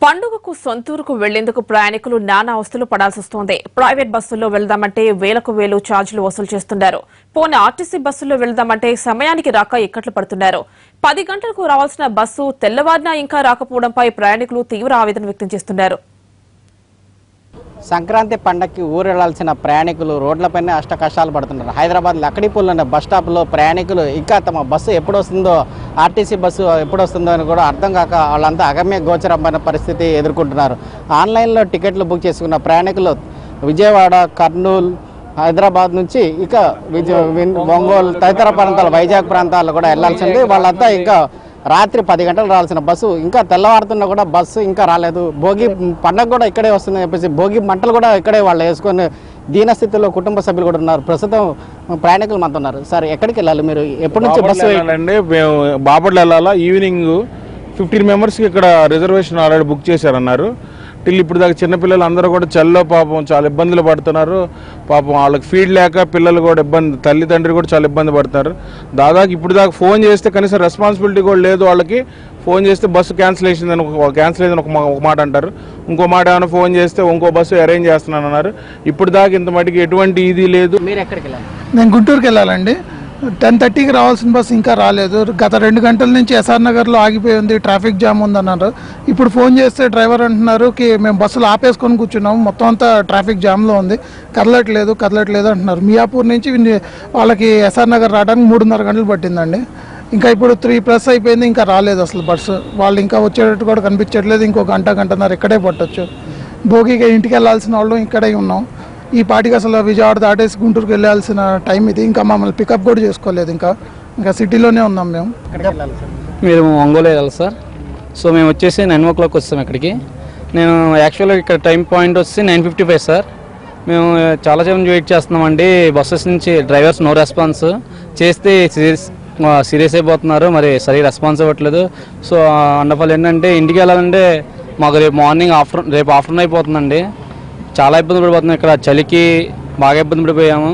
పండుగకు సొంతూరుకు వెళ్లేందుకు ప్రయాణికులు నానా అవస్థలు పడాల్సి వస్తోంది. ప్రైవేట్ బస్సుల్లో వెళ్దామంటే వేలకు వేలు ఛార్జీలు వసూలు చేస్తున్నారు. పోనీ ఆర్టీసీ బస్సుల్లో వెళ్దామంటే సమయానికి రాక ఇక్కట్లు పడుతున్నారు. 10 గంటలకు రావాల్సిన బస్సు తెల్లవారినా ఇంకా రాకపోవడంపై ప్రయాణికులు తీవ్ర ఆవేదన వ్యక్తం చేస్తున్నారు. సంక్రాంతి పండగకి ఊరెళ్లాల్సిన ప్రయాణికులు రోడ్లపైనే అష్ట కష్టాలు పడుతున్నారు. హైదరాబాద్ లక్కడిపూల్ అనే బస్ స్టాప్లో ప్రయాణికులు ఇంకా తమ బస్సు ఎప్పుడు వస్తుందో, ఆర్టీసీ బస్సు ఎప్పుడు వస్తుందో అని కూడా అర్థం కాక వాళ్ళంతా అగమ్య గోచరమైన పరిస్థితి ఎదుర్కొంటున్నారు. ఆన్లైన్లో టికెట్లు బుక్ చేసుకున్న ప్రయాణికులు విజయవాడ, కర్నూలు, హైదరాబాద్ నుంచి ఇక ఒంగోలు తదితర ప్రాంతాలు, వైజాగ్ ప్రాంతాల్లో కూడా వెళ్లాల్సింది. వాళ్ళంతా ఇంకా రాత్రి 10 గంటలు రావాల్సిన బస్సు ఇంకా తెల్లవారుతున్నా కూడా బస్సు ఇంకా రాలేదు. భోగి పండగ కూడా ఇక్కడే వస్తుందని చెప్పేసి భోగి మంటలు కూడా ఇక్కడే వాళ్ళు వేసుకొని దీనస్థితిలో కుటుంబ సభ్యులు కూడా ఉన్నారు. ప్రస్తుతం ప్రయాణికులు మనతో ఉన్నారు. సార్, ఎక్కడికి వెళ్ళాలి మీరు? ఎప్పటి నుంచి బస్సు వెళ్ళాలండి? మేము బాపట్ల వెళ్ళాలా. ఈవినింగ్ 15 మెంబర్స్కి ఇక్కడ రిజర్వేషన్ ఆల్రెడీ బుక్ చేశారన్నారు. టిల్ ఇప్పుడు దాకా చిన్నపిల్లలు అందరూ కూడా చల్లో పాపం చాలా ఇబ్బందులు పడుతున్నారు. పాపం వాళ్ళకి ఫీడ్ లేక పిల్లలు కూడా ఇబ్బంది, తల్లిదండ్రి కూడా చాలా ఇబ్బంది పడుతున్నారు. దాదాపు ఇప్పుడు దాకా ఫోన్ చేస్తే కనీసం రెస్పాన్సిబిలిటీ కూడా లేదు వాళ్ళకి. ఫోన్ చేస్తే బస్సు క్యాన్సిల్ అయిందని ఒక మాట అంటారు, ఇంకో మాట ఏమైనా ఫోన్ చేస్తే ఇంకో బస్సు అరేంజ్ చేస్తున్నాను అన్నారు. ఇప్పుడు దాకా ఇంత మటుకు ఎటువంటి ఇది లేదు. మీరు ఎక్కడికి వెళ్ళాలి? నేను గుంటూరుకి వెళ్ళాలండి. 10:30కి రావాల్సిన బస్సు ఇంకా రాలేదు. గత 2 గంటల నుంచి ఎస్ఆర్ నగర్లో ఆగిపోయి ఉంది, ట్రాఫిక్ జామ్ ఉందన్నారు. ఇప్పుడు ఫోన్ చేస్తే డ్రైవర్ అంటున్నారు మేము బస్సులు ఆపేసుకొని కూర్చున్నాము, మొత్తం అంతా ట్రాఫిక్ జామ్లో ఉంది, కదలట్లేదు అంటున్నారు. మియాపూర్ నుంచి వాళ్ళకి ఎస్ఆర్ నగర్ రావడానికి 3.5 గంటలు పట్టిందండి. ఇంకా ఇప్పుడు 3+ అయిపోయింది, ఇంకా రాలేదు అసలు బస్సు. వాళ్ళు ఇంకా వచ్చేటట్టు కూడా కనిపించట్లేదు. ఇంకో గంటన్నర ఇక్కడే పట్టొచ్చు. భోగిగా ఇంటికి వెళ్ళాల్సిన వాళ్ళు ఇక్కడే ఉన్నాం. ఈ పాటికి అసలు విజయవాడ దాటేసి గుంటూరుకి వెళ్ళాల్సిన టైం ఇది. ఇంకా మమ్మల్ని పికప్ కూడా చేసుకోలేదు. ఇంకా సిటీలోనే ఉన్నాం మేము. మేము ఒంగోలు వెళ్ళాలి సార్. సో మేము వచ్చేసి 9 o'clock వస్తాం ఇక్కడికి. నేను యాక్చువల్గా ఇక్కడ టైం పాయింట్ వచ్చి 9:55 సార్. మేము చాలా సేపు వెయిట్ చేస్తున్నామండి. బస్సెస్ నుంచి డ్రైవర్స్ నో రెస్పాన్స్, చేస్తే సీరియస్ అయిపోతున్నారు, మరి సరిగ్గా రెస్పాన్స్ ఇవ్వట్లేదు. సో అండఫల్ ఏంటంటే ఇంటికి వెళ్ళాలంటే మాకు రేపు ఆఫ్టర్నూన్ అయిపోతుందండి. చాలా ఇబ్బంది పడిపోతున్నాం. ఇక్కడ చలికి బాగా ఇబ్బంది పడిపోయాము.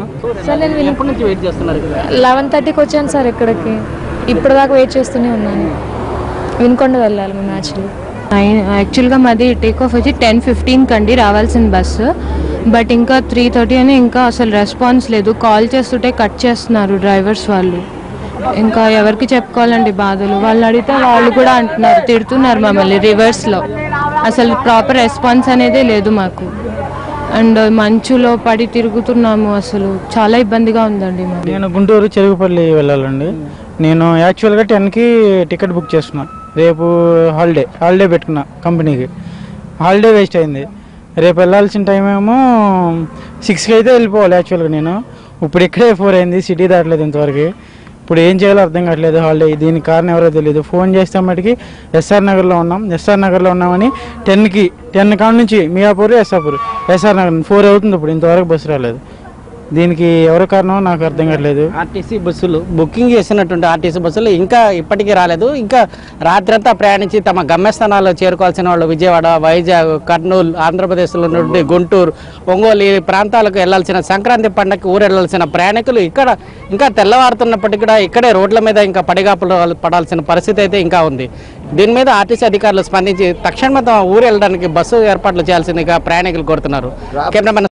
సార్, నేను ఎప్పటి నుంచి వెయిట్ చేస్తున్నారు? 11:30కి వచ్చాను సార్ ఇక్కడికి. ఇప్పుడు దాకా వెయిట్ చేస్తూనే ఉన్నాను. వినుకొండ వెళ్ళాలి మేము యాక్చువల్గా మాది టేక్ ఆఫ్ వచ్చి 10:15 అండి రావాల్సిన బస్సు. బట్ ఇంకా 3:30 అని ఇంకా అసలు రెస్పాన్స్ లేదు. కాల్ చేస్తుంటే కట్ చేస్తున్నారు డ్రైవర్స్ వాళ్ళు. ఇంకా ఎవరికి చెప్పుకోవాలండి బాధలు. వాళ్ళు అడిగితే వాళ్ళు కూడా అంటున్నారు, తిడుతున్నారు మమ్మల్ని రివర్స్లో. అసలు ప్రాపర్ రెస్పాన్స్ అనేదే లేదు మాకు. అండ్ మంచులో పడి తిరుగుతున్నాము. అసలు చాలా ఇబ్బందిగా ఉందండి. నేను గుంటూరు చెరుగుపల్లి వెళ్ళాలండి. నేను యాక్చువల్గా 10కి టికెట్ బుక్ చేస్తున్నా. రేపు హాలిడే పెట్టుకున్నా కంపెనీకి. హాలిడే వేస్ట్ అయింది. రేపు వెళ్ళాల్సిన టైం ఏమో 6కి అయితే వెళ్ళిపోవాలి యాక్చువల్గా. నేను ఇప్పుడు ఇక్కడే 4 అయింది, సిటీ దాటలేదు ఇంతవరకు. ఇప్పుడు ఏం చేయాలో అర్థం కావట్లేదు. హాలిడే దీనికి కారణం ఎవరో తెలియదు. ఫోన్ చేస్తే మటుకి ఎస్ఆర్ నగర్లో ఉన్నామని 10 కాడ నుంచి మియాపూర్, ఎస్ఆర్ నగర్ 4 అవుతుంది. ఇప్పుడు ఇంతవరకు బస్సు రాలేదు. దీనికి ఎవరు కారణమో నాకు అర్థం కావట్లేదు. ఆర్టీసీ బస్సులు బుకింగ్ చేసినటువంటి ఆర్టీసీ బస్సులు ఇంకా ఇప్పటికీ రాలేదు. ఇంకా రాత్రంతా ప్రయాణించి తమ గమ్యస్థానాల్లో చేరుకోవాల్సిన వాళ్ళు విజయవాడ, వైజాగ్, కర్నూలు, ఆంధ్రప్రదేశ్లో ఉన్నటువంటి గుంటూరు, ఒంగోలు ఈ ప్రాంతాలకు వెళ్లాల్సిన సంక్రాంతి పండగకి ఊరెళ్లాల్సిన ప్రయాణికులు ఇక్కడ ఇంకా తెల్లవారుతున్నప్పటికీ కూడా ఇక్కడే రోడ్ల మీద ఇంకా పడిగాపులు పడాల్సిన పరిస్థితి అయితే ఇంకా ఉంది. దీని మీద ఆర్టీసీ అధికారులు స్పందించి తక్షణమే తమ ఊరు వెళ్ళడానికి బస్సు ఏర్పాట్లు చేయాల్సిందిగా ప్రయాణికులు కోరుతున్నారు. కెమెరామెన్